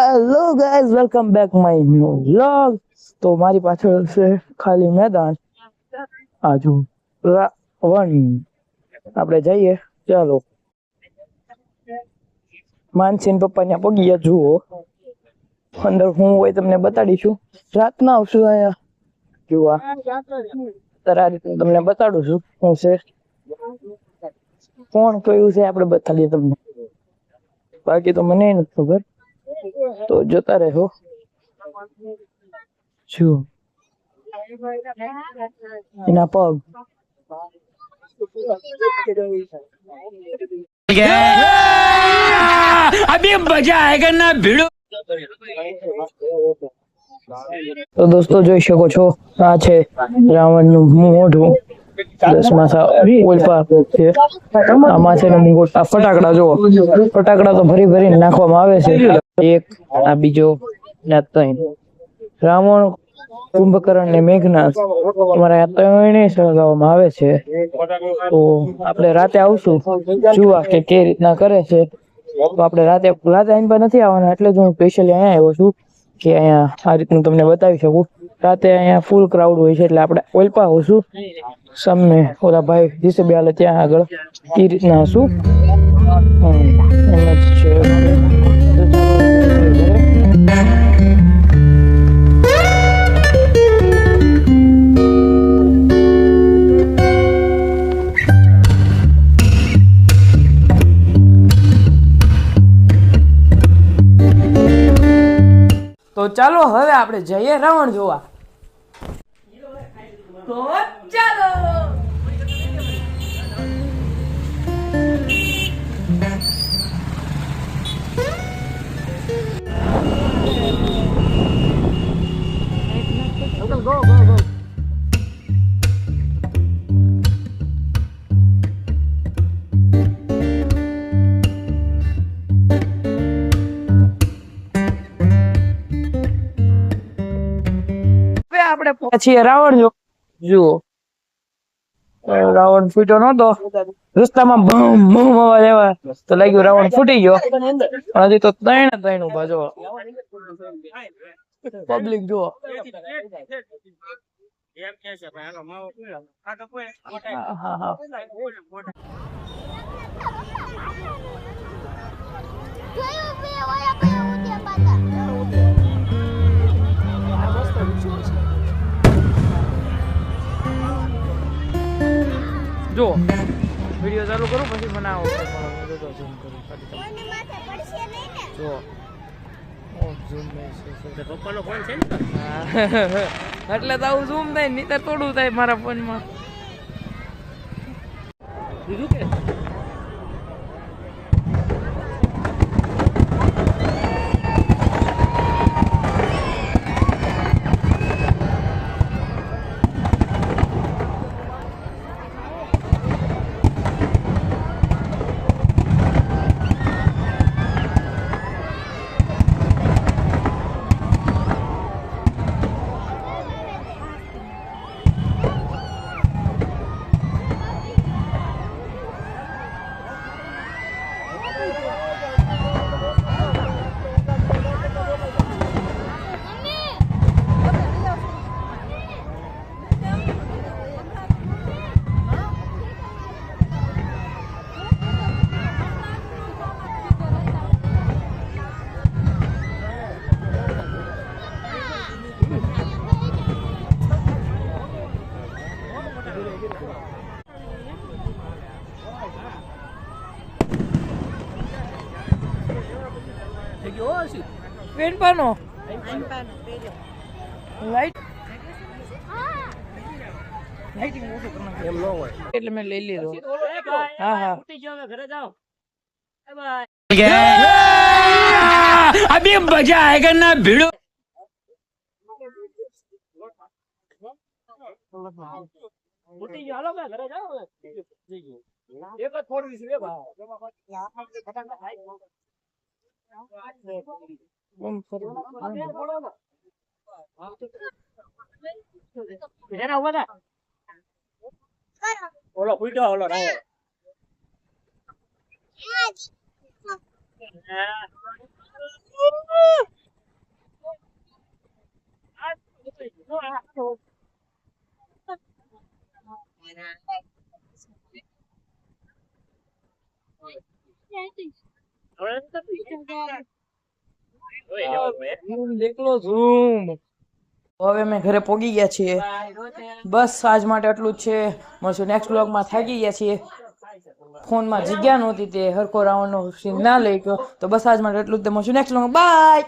Hello guys, welcome back my new vlog. તો મારી પાછળ છે ખાલી મેદાન. આજુ વન આપણે જઈએ. ચાલો, માનસીન પપ્પા ત્યાં પગી ગયા. જુઓ અંદર હું હોય તમને બતાડીશું. રાતના આવશું અહીંયા જોવા. ત્યારે આ રીતે તમને બતાડું છું શું છે, કોણ કયું છે આપણે બતાડીએ તમને. બાકી તો મને નથી ખબર, તો જોતા રહો. શું એના પગ अभी मजा आएगा ना भिड़ो। તો દોસ્તો જોઈ શકો છો, આ છે રાવણ નું મોઢું. 10 ઓલપા છે. આમાં છે ને મુગટ. આ ફટાકડા જુઓ, ફટાકડા તો ભરી ભરીને નાખવામાં આવે છે. એક, આ બીજો, આ ત્રણ. રાવણ, કુંભકર્ણ ને મેઘનાથ અમારે આ ત્રણે સળગાવવામાં આવે છે. તો આપણે રાતે આવશું જોવા કે કઈ રીતના કરે છે. તો આપણે રાતે આઈન પર નથી આવવાના, એટલે જ હું સ્પેશિયલી અહીંયા આવ્યો છું કે અહીંયા આ રીતનું તમને બતાવી શકું. રાતે અહીંયા ફૂલ ક્રાઉડ હોય છે, એટલે આપણે ઓલપા હોશું સામે ઓલા ભાઈ જીસે બે હાલે ત્યાં આગળ એ રીતના હશું. એમ જ છે. તો ચાલો હવે આપણે જઈએ રાવણ જોવા. તો ચાલો. આપણે પછી રાવણ જુઓ. રાવણ ફૂટ્યો નતો, રસ્તામાં બમ બમ અવાજ આવ્યા તો લાગ્યું રાવણ ફૂટી ગયો. પણ હજી તો ત્રણ ઉભા જો. પબ્લિક જુઓ. જો વિડિયો ચાલુ કરું પછી બનાવો. જો પપ્પાનો ફોન છે ને, એટલે તો આવું ઝૂમ થાય, નહીતર થોડું થાય મારા ફોનમાં. બીજું કે પેનપાનો લાઈટ લાઈટિંગ ઓછું કરી નાખી એમ ન હોય એટલે મેં લઈ લીધો. હા હા, ઘરે જાઓ. अभी मजा आएगा ना भिड़ो. હાલો ઘરે જાઓ. એક જ થોડી છે ભાઈ. ઓલો ફૂટો ઓલો હવે અમે ઘરે પોગી ગયા છીએ. બસ આજ માટે આટલું જ છે. મળશું નેક્સ્ટ વ્લોગમાં. થાકી ગયા છીએ. ફોનમાં જગ્યા નહોતી તે હરખો રાવણનો સીન ના લઈ ગયો. તો બસ આજ માટે એટલું જ. મળશું નેક્સ્ટ વ્લોગમાં. બાય.